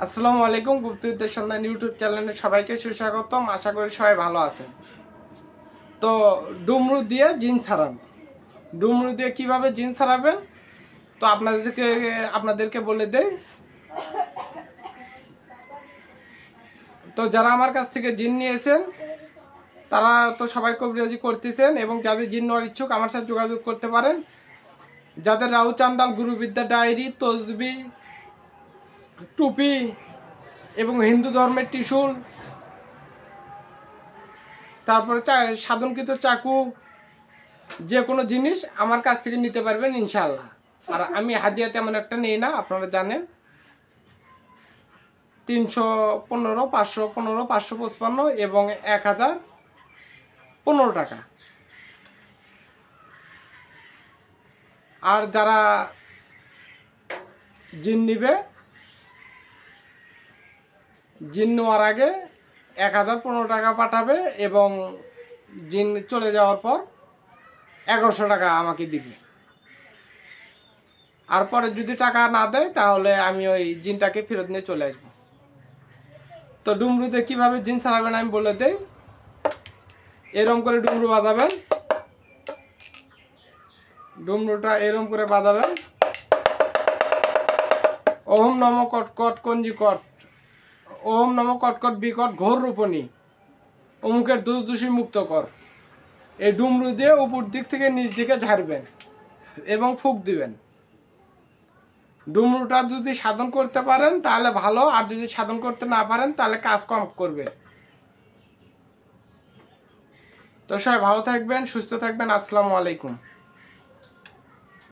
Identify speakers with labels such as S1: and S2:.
S1: আসসালামু আলাইকুম। গুপ্তবিদ্যার সন্ধান ইউটিউব চ্যানেলে সবাইকে সুস্বাগতম। আশা করি সবাই ভালো আছেন। তো ডুমরু দিয়ে জিন ছাড়ানো, ডুমরু দিয়ে কিভাবে জিন ছাড়াবেন তো আপনাদেরকে বলে দেই। তো যারা আমার কাছ থেকে জিন নিয়েছেন তারা তো সবাই কবিরাজি করতেছেন, এবং যাদের জিন নেওয়ার ইচ্ছুক আমার সাথে যোগাযোগ করতে পারেন। যাদের রাহু চান্ডাল, গুরুবিদ্যা ডায়েরি, তসবি, টুপি এবং হিন্দু ধর্মের ত্রিশূল, তারপরে সাধনকৃত চাকু, যে কোনো জিনিস আমার কাছ থেকে নিতে পারবেন ইনশাআল্লাহ। আর আমি হাদিয়া তেমন একটা নেই না, আপনারা জানেন। 315, 515, 555 এবং 1015 টাকা। আর যারা জিন নিবে, জিন নেওয়ার আগে 1015 টাকা পাঠাবে এবং জিন চলে যাওয়ার পর 1100 টাকা আমাকে দিবে। আর পরে যদি টাকা না দেয় তাহলে আমি ওই জিনটাকে ফেরত নিয়ে চলে আসবো। তো ডুমরুতে কিভাবে জিন ছাড়াবেন আমি বলে দেই। এরম করে ডুমরু বাজাবেন, ডুমরুটা এরম করে বাজাবেন। ওম নম কটকট কঞ্জিকট, ওম নম কটকট বিকট ঘোর রূপণী, অমুকের দোষ দোষী মুক্ত কর। এই ডুমরু দিয়ে উপর দিক থেকে নিচ দিকে ঝাড়বেন এবং ফুঁক দিবেন। ডুমরুটা যদি সাধন করতে পারেন তাহলে ভালো, আর যদি সাধন করতে না পারেন তাহলে কাজ কম করবে। তো সবাই ভালো থাকবেন, সুস্থ থাকবেন। আসসালামু আলাইকুম।